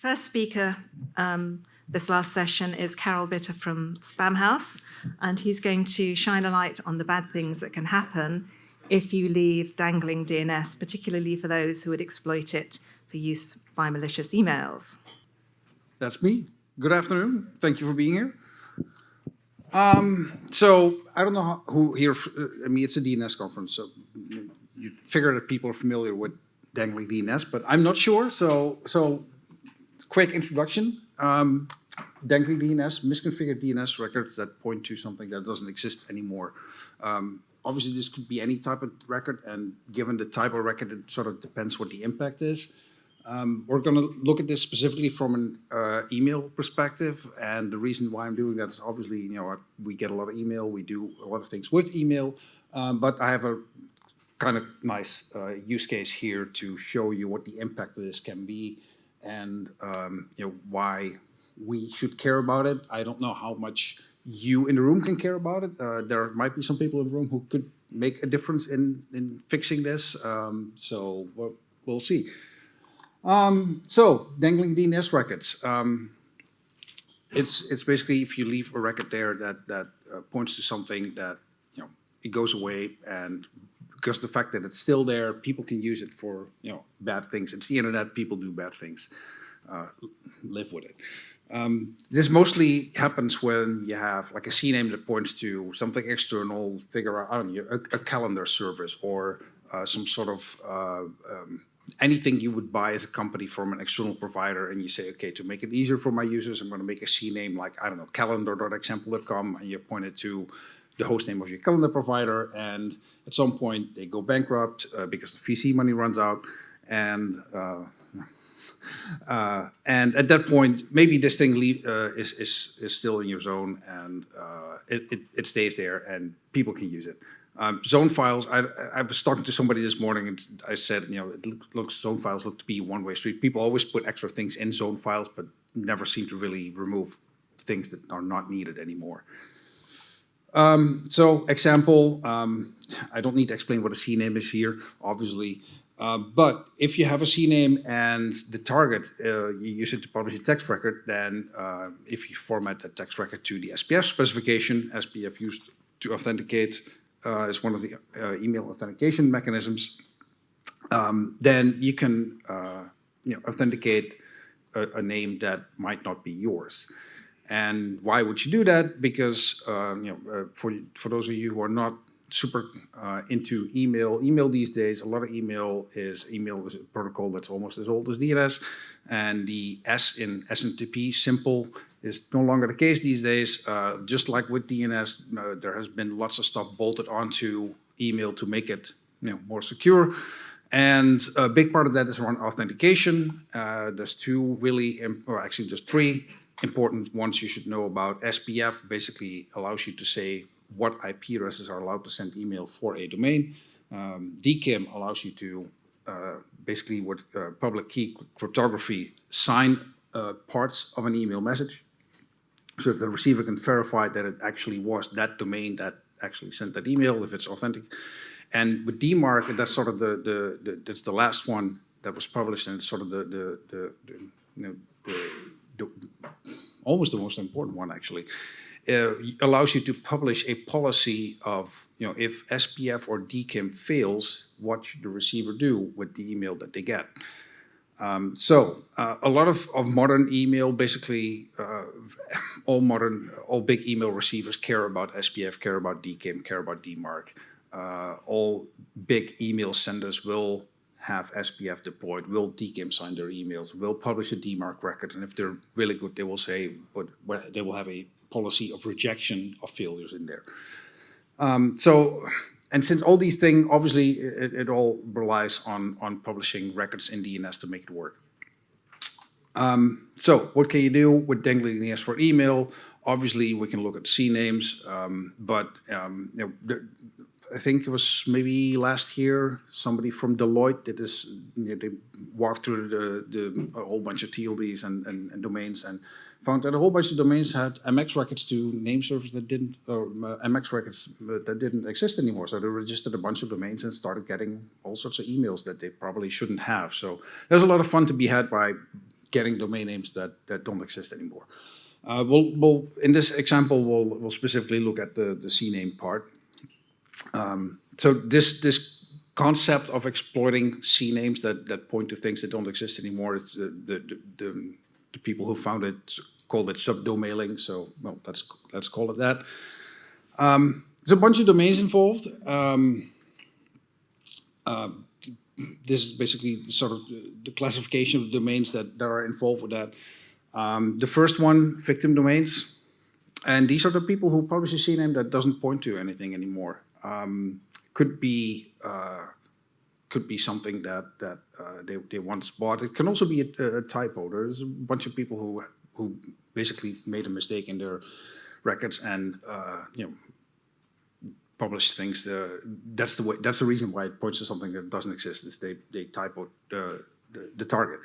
First speaker this last session is Carel from Spamhaus, and he's going to shine a light on the bad things that can happen if you leave dangling DNS, particularly for those who would exploit it for use by malicious emails. That's me. Good afternoon. Thank you for being here. So I don't know who here, it's a DNS conference, so you figure that people are familiar with dangling DNS, but I'm not sure. So quick introduction. Dangling DNS, misconfigured DNS records that point to something that doesn't exist anymore. Obviously, this could be any type of record, and given the type of record, it sort of depends what the impact is. We're going to look at this specifically from an email perspective, and the reason why I'm doing that is obviously, we get a lot of email, we do a lot of things with email, but I have a kind of nice use case here to show you what the impact of this can be, and why we should care about it. I don't know how much you in the room can care about it. There might be some people in the room who could make a difference in fixing this, so we'll see. So dangling DNS records. It's basically if you leave a record there that points to something that it goes away, and because the fact that it's still there, people can use it for bad things. It's the internet. People do bad things. Live with it. This mostly happens when you have like a CNAME that points to something external. Figure out, I don't know, a calendar service or some sort of anything you would buy as a company from an external provider, and you say, okay, to make it easier for my users, I'm going to make a CNAME like, I don't know, calendar.example.com, and you point it to the host name of your calendar provider, and at some point they go bankrupt because the VC money runs out, and at that point, maybe this thing is still in your zone, and it stays there, and people can use it. Zone files, I was talking to somebody this morning, and I said, zone files look to be a one-way street. People always put extra things in zone files, but never seem to really remove things that are not needed anymore. So example, I don't need to explain what a CNAME is here, obviously. But if you have a CNAME and the target, you use it to publish a text record, then if you format that text record to the SPF specification, SPF used to authenticate is one of the email authentication mechanisms, then you can authenticate a name that might not be yours. And why would you do that? Because for those of you who are not super into email these days, a lot of email is a protocol that's almost as old as DNS, and the S in SMTP, simple, is no longer the case these days. Just like with DNS, there has been lots of stuff bolted onto email to make it more secure. And a big part of that is around authentication. There's there's three important ones you should know about. SPF basically allows you to say what IP addresses are allowed to send email for a domain. DKIM allows you to basically with public key cryptography sign parts of an email message, so that the receiver can verify that it actually was that domain that actually sent that email if it's authentic. And with DMARC, that's sort of that's the last one that was published, and it's sort of almost the most important one actually. Allows you to publish a policy of, if SPF or DKIM fails, what should the receiver do with the email that they get? A lot of modern email, basically all big email receivers care about SPF, care about DKIM, care about DMARC. All big email senders will have SPF deployed, will DKIM sign their emails, will publish a DMARC record, and if they're really good, they will say, but they will have a policy of rejection of failures in there. And since all these things, obviously, it all relies on publishing records in DNS to make it work. So what can you do with dangling DNS for email? Obviously, we can look at CNAMEs, but I think it was maybe last year, somebody from Deloitte did this. They walked through a whole bunch of TLDs and domains, and found that a whole bunch of domains had MX records to name servers that didn't, or MX records that didn't exist anymore. So they registered a bunch of domains and started getting all sorts of emails that they probably shouldn't have. So there's a lot of fun to be had by getting domain names that don't exist anymore. We'll in this example we'll specifically look at the CNAME part. So this concept of exploiting CNAMEs that point to things that don't exist anymore, it's the people who found it called it subdomailing. So well, let's call it that. There's a bunch of domains involved. This is basically sort of the classification of domains that are involved with that. The first one, victim domains. And these are the people who publish a CNAME that doesn't point to anything anymore. Could be something that they once bought. It can also be a typo. There's a bunch of people who basically made a mistake in their records and published things. That's the reason why it points to something that doesn't exist. Is they typoed the target.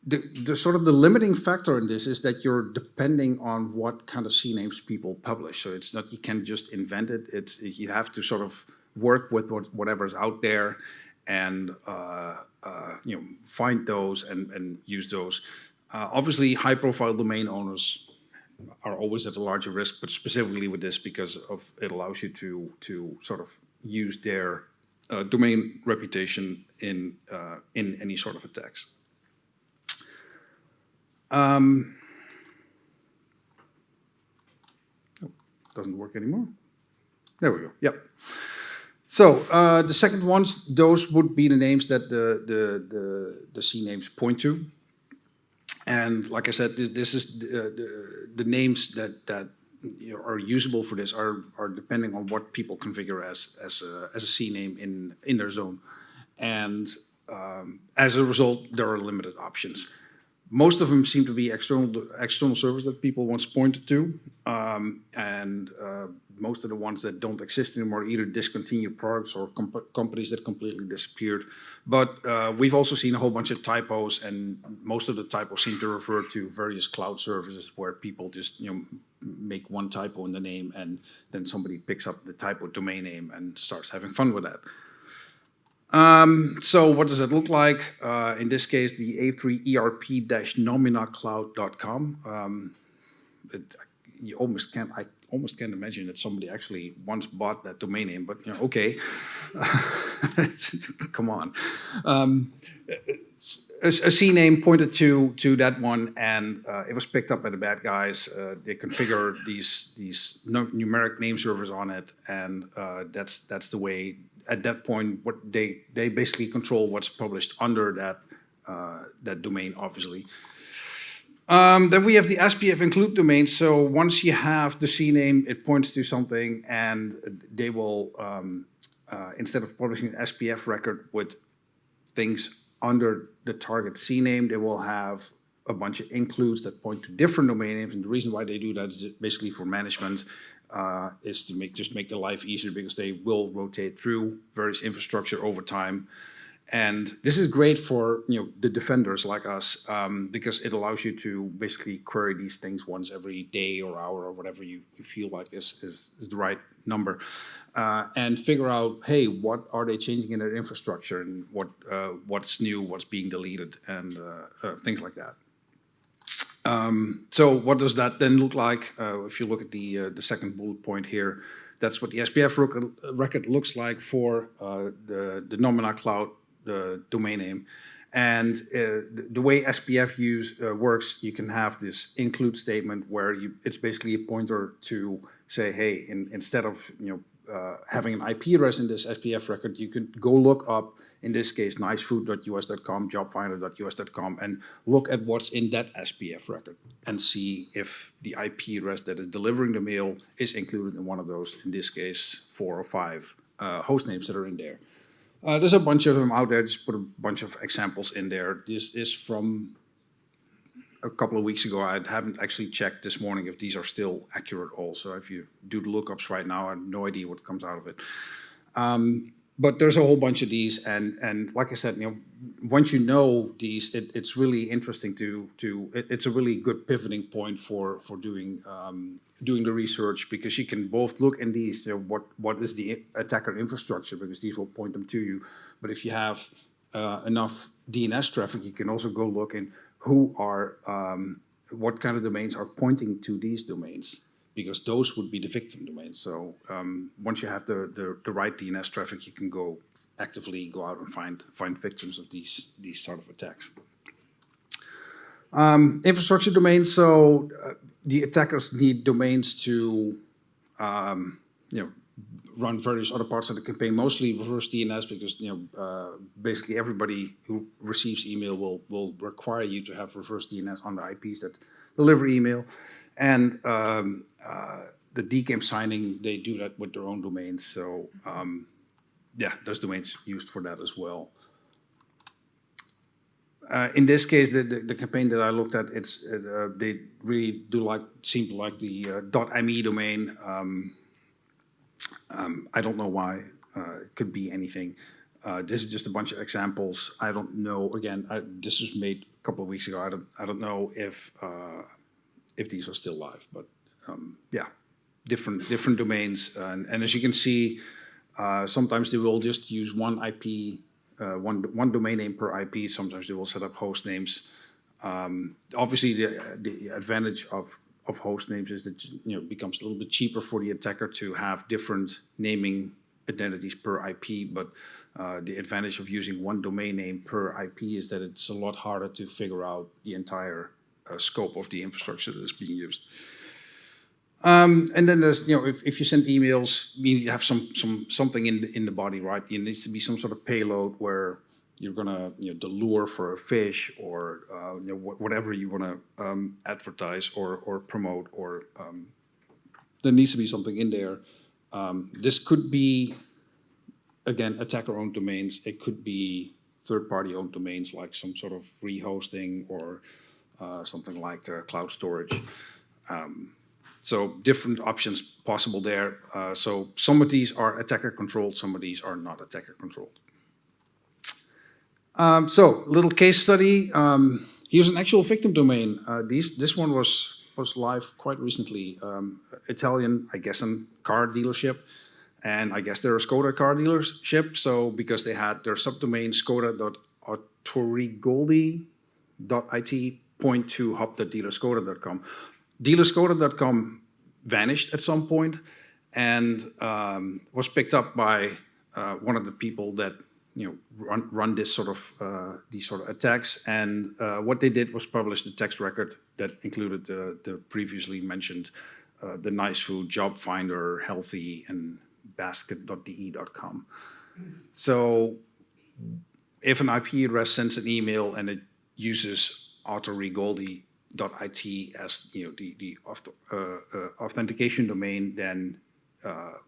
The sort of the limiting factor in this is that you're depending on what kind of CNAMEs people publish. So it's not, you can't just invent it. You have to sort of work with whatever's out there and find those and use those. Obviously, high-profile domain owners are always at a larger risk, but specifically with this because of it allows you to sort of use their domain reputation in any sort of attacks. Doesn't work anymore. There we go. Yep. So the second ones, those would be the names that the CNAMEs point to. And like I said, this is the names that are usable for this are depending on what people configure as a CNAME in their zone. And as a result, there are limited options. Most of them seem to be external servers that people once pointed to, and most of the ones that don't exist anymore are either discontinued products or companies that completely disappeared. But we've also seen a whole bunch of typos, and most of the typos seem to refer to various cloud services where people just make one typo in the name, and then somebody picks up the typo domain name and starts having fun with that. So what does it look like? In this case, the a3erp-nominacloud.com. I almost can't imagine that somebody actually once bought that domain name, but okay, come on. A CNAME pointed to that one, and it was picked up by the bad guys. They configured these numeric name servers on it, and that's the way. At that point, what they basically control what's published under that domain, obviously. Then we have the SPF include domain. So once you have the CNAME, it points to something, and they will instead of publishing an SPF record with things under the target CNAME, they will have a bunch of includes that point to different domain names. And the reason why they do that is basically for management. Is to make their life easier because they will rotate through various infrastructure over time. And this is great for the defenders like us because it allows you to basically query these things once every day or hour or whatever you feel like is the right number, and figure out, hey, what are they changing in their infrastructure and what's new, what's being deleted, and things like that. So what does that then look like? If you look at the second bullet point here, that's what the SPF record looks like for the Nomina Cloud domain name. And the way SPF works, you can have this include statement where it's basically a pointer to say, hey, instead of having an IP address in this SPF record, you can go look up, in this case, nicefood.us.com, jobfinder.us.com, and look at what's in that SPF record and see if the IP address that is delivering the mail is included in one of those, in this case, 4 or 5 host names that are in there. There's a bunch of them out there. Just put a bunch of examples in there. This is from a couple of weeks ago. I haven't actually checked this morning if these are still accurate also. If you do the lookups right now, I have no idea what comes out of it. But there's a whole bunch of these, and like I said, once you know these, it's really interesting it's a really good pivoting point for doing the research, because you can both look in these, what is the attacker infrastructure, because these will point them to you. But if you have enough DNS traffic, you can also go look in what kind of domains are pointing to these domains, because those would be the victim domains. So once you have the right DNS traffic, you can actively go out and find victims of these sort of attacks. Infrastructure domains. So the attackers need domains to run various other parts of the campaign, mostly reverse DNS, because basically everybody who receives email will require you to have reverse DNS on the IPs that deliver email. And the DKIM signing, they do that with their own domains. So there's domains used for that as well. In this case, the campaign that I looked at, they really seem to like the .me domain. I don't know why. It could be anything. This is just a bunch of examples. I don't know. Again, this was made a couple of weeks ago. I don't know if these are still live, but different domains. And as you can see, sometimes they will just use one IP, one domain name per IP. Sometimes they will set up host names. Obviously, the advantage of host names is that it becomes a little bit cheaper for the attacker to have different naming identities per IP, but the advantage of using one domain name per IP is that it's a lot harder to figure out the entire scope of the infrastructure that is being used. And then there's, if you send emails, you need to have something in the body, right? There needs to be some sort of payload where you're gonna, the lure for a fish, or whatever you want to advertise or promote, or there needs to be something in there. This could be, again, attacker-owned domains. It could be third-party owned domains, like some sort of free hosting or something like cloud storage. So different options possible there. So some of these are attacker-controlled, some of these are not attacker-controlled. So little case study. Here's an actual victim domain. This one was live quite recently. Italian, I guess, a car dealership, and I guess they're a Skoda car dealership. So because they had their subdomain skoda.autorigoldi.it point to hub.dealerskoda.com. Dealerskoda.com vanished at some point and was picked up by one of the people that run this sort of these sort of attacks, and what they did was publish the text record that included the previously mentioned the nice food, job finder, healthy, and basket.de.com. So if an IP address sends an email and it uses autorigoldi.it as the authentication domain, then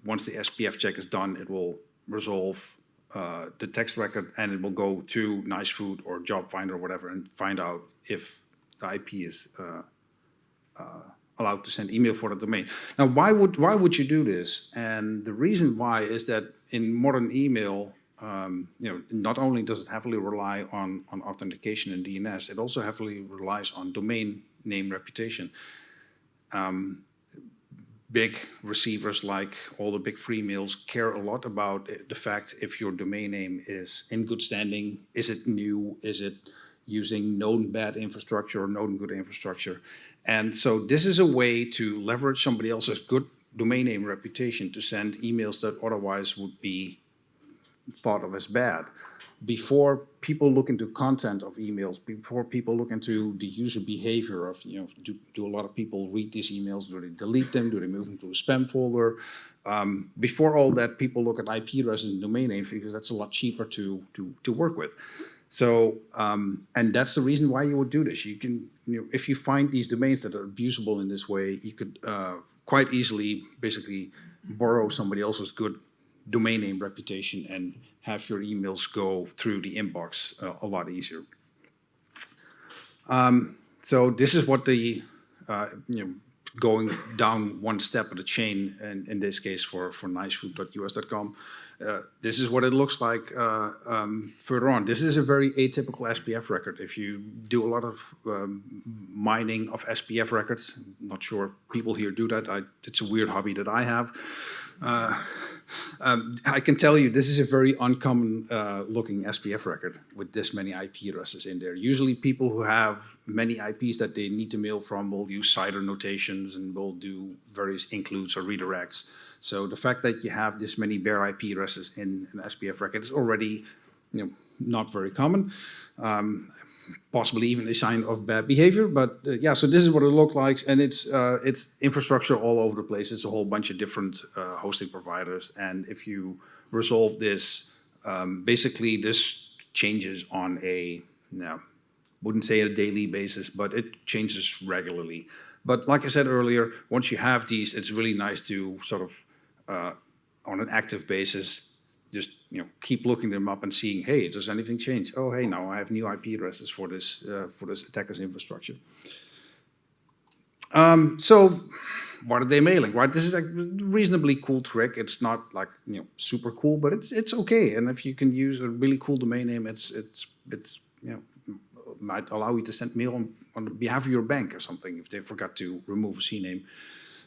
once the SPF check is done, it will resolve the text record, and it will go to Nice Food or Job Finder or whatever and find out if the IP is allowed to send email for the domain. Now, why would you do this? And the reason why is that in modern email, not only does it heavily rely on authentication and DNS, it also heavily relies on domain name reputation. Big receivers, like all the big free mails, care a lot about the fact if your domain name is in good standing, is it new, is it using known bad infrastructure or known good infrastructure. And so this is a way to leverage somebody else's good domain name reputation to send emails that otherwise would be thought of as bad. Before people look into content of emails, before people look into the user behavior of, do a lot of people read these emails? Do they delete them? Do they move them to a spam folder? Before all that, people look at IP addresses and domain names because that's a lot cheaper to work with. So, and that's the reason why you would do this. You can, if you find these domains that are abusable in this way, you could quite easily basically borrow somebody else's good domain name reputation and have your emails go through the inbox a lot easier. So this is what the, going down one step of the chain, and in this case for nicefood.us.com. This is what it looks like further on. This is a very atypical SPF record. If you do a lot of mining of SPF records, I'm not sure people here do that. It's a weird hobby that I have. I can tell you this is a very uncommon looking SPF record with this many IP addresses in there. Usually people who have many IPs that they need to mail from will use CIDR notations and will do various includes or redirects. So the fact that you have this many bare IP addresses in an SPF record is already, not very common. Possibly even a sign of bad behavior, but yeah. So this is what it looks like, and it's infrastructure all over the place. It's a whole bunch of different hosting providers, and if you resolve this, basically this changes on a wouldn't say a daily basis, but it changes regularly. But like I said earlier, once you have these, it's really nice to sort of on an active basis just keep looking them up and seeing, hey, does anything change? Oh, hey, now I have new IP addresses for this attacker's infrastructure. So what are they mailing? Right, this is a reasonably cool trick. It's not like super cool, but it's okay. And if you can use a really cool domain name, it's might allow you to send mail on behalf of your bank or something if they forgot to remove a CNAME.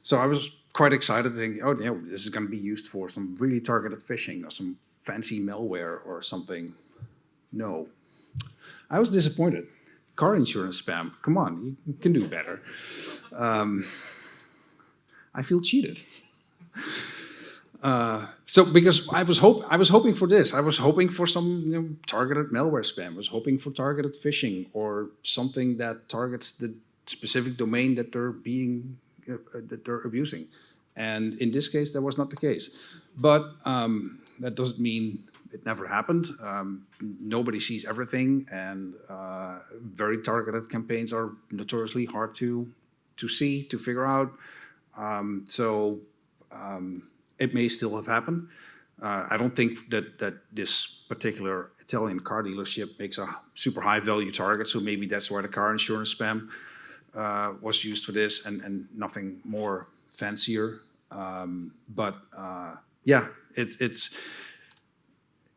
So I was quite excited, thinking, oh, this is going to be used for some really targeted phishing or some fancy malware or something. No. I was disappointed. Car insurance spam. Come on, you can do better. I feel cheated. So because I was hoping for this. I was hoping for some targeted malware spam. I was hoping for targeted phishing or something that targets the specific domain that they're abusing. And in this case, that was not the case. But that doesn't mean it never happened. Nobody sees everything, and very targeted campaigns are notoriously hard to see, to figure out. So it may still have happened. I don't think that this particular Italian car dealership makes a super high value target, so maybe that's why the car insurance spam was used for this, and nothing more fancier. But yeah,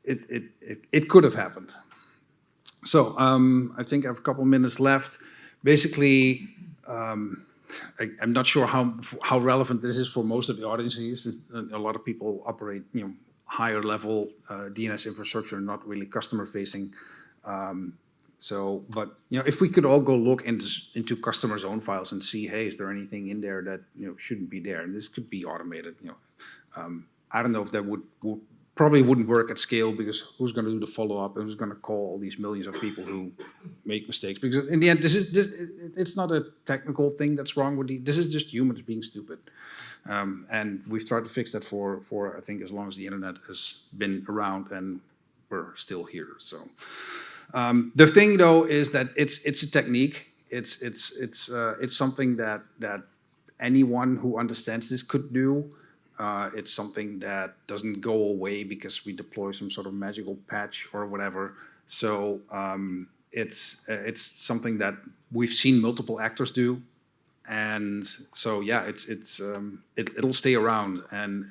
it could have happened. So I think I have a couple minutes left. Basically, I'm not sure how relevant this is for most of the audiences. A lot of people operate, higher level DNS infrastructure, not really customer facing. But if we could all go look into customers' own files and see, hey, is there anything in there that shouldn't be there? And this could be automated. I don't know if that would probably wouldn't work at scale, because who's going to do the follow-up and who's going to call all these millions of people who make mistakes? Because in the end, it's not a technical thing that's wrong with this is just humans being stupid. And we've tried to fix that for I think as long as the internet has been around, and we're still here. So the thing though is that it's a technique. It's something that anyone who understands this could do. It's something that doesn't go away because we deploy some sort of magical patch or whatever. So it's something that we've seen multiple actors do, and so yeah, it'll stay around, and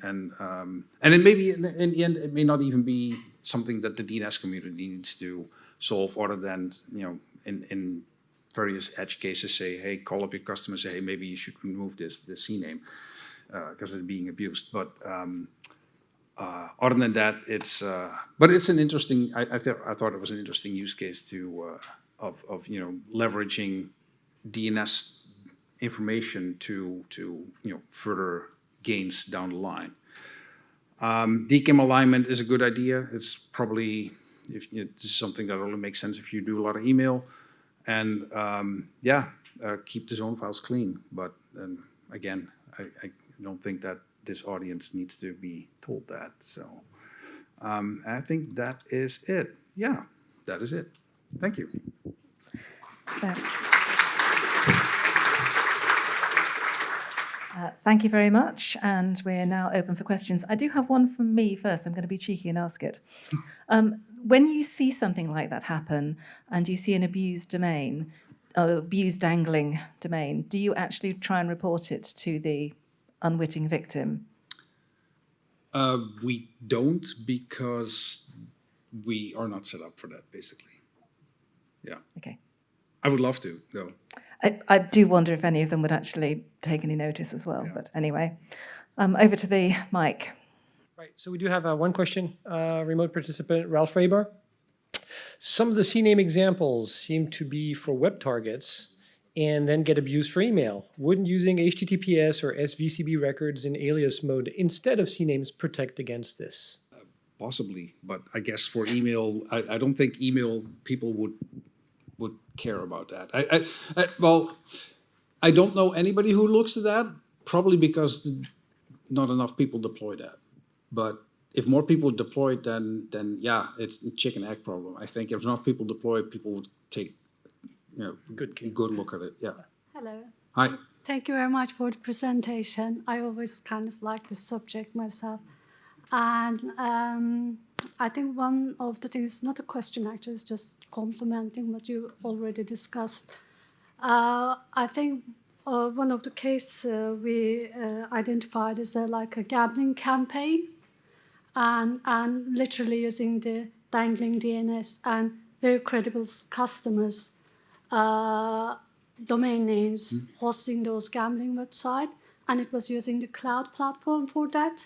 it may be in the end it may not even be something that the DNS community needs to solve, other than in various edge cases say, hey, call up your customer, say, hey, maybe you should remove this CNAME. Because it's being abused, but other than that, but it's an interesting. I thought it was an interesting use case of leveraging DNS information to further gains down the line. DKIM alignment is a good idea. It's probably it's something that only makes sense if you do a lot of email, and keep the zone files clean. But again, I don't think that this audience needs to be told that. So I think that is it. Yeah, that is it. Thank you. Thank you very much. And we're now open for questions. I do have one from me first. I'm going to be cheeky and ask it. When you see something like that happen and you see an abused domain, abused dangling domain, do you actually try and report it to the unwitting victim? We don't, because we are not set up for that, basically. Yeah. Okay. I would love to, though. I do wonder if any of them would actually take any notice as well. Yeah. But anyway, over to the mic. Right, so we do have one question, remote participant Ralph Raber. Some of the CNAME examples seem to be for web targets and then get abused for email. Wouldn't using HTTPS or SVCB records in alias mode instead of CNAMEs protect against this? Possibly, but I guess for email, I don't think email people would care about that. Well, I don't know anybody who looks at that, probably because not enough people deploy that. But if more people deploy it, then yeah, it's a chicken egg problem. I think if enough people deploy it, people would take good look at it. Yeah. Hello. Hi. Thank you very much for the presentation. I always kind of like the subject myself. And I think one of the things, not a question actually, is just complimenting what you already discussed. I think one of the cases we identified is like a gambling campaign and literally using the dangling DNS and very credible customers' domain names hosting those gambling websites. And it was using the cloud platform for that.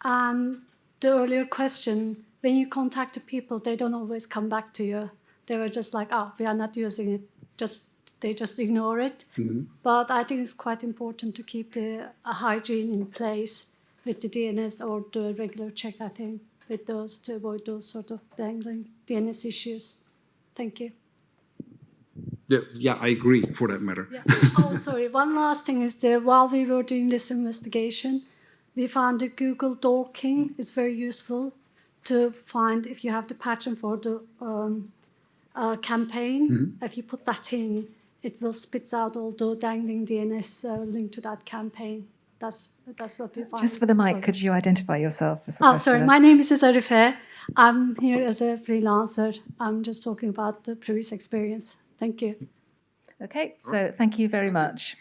And the earlier question, when you contact the people, they don't always come back to you. They were just like, oh, we are not using it. They just ignore it. Mm-hmm. But I think it's quite important to keep the hygiene in place with the DNS or the regular check, I think, with those to avoid those sort of dangling DNS issues. Thank you. Yeah, I agree, for that matter. Yeah. Oh, sorry. One last thing is that while we were doing this investigation, we found that Google DORKing is very useful to find if you have the pattern for the campaign. Mm-hmm. If you put that in, it will spit out all the dangling DNS linked to that campaign. That's what we find. Just for the mic, could you identify yourself as the Oh, questioner? sorry. My name is Arife. I'm here as a freelancer. I'm just talking about the previous experience. Thank you. Okay, so thank you very much.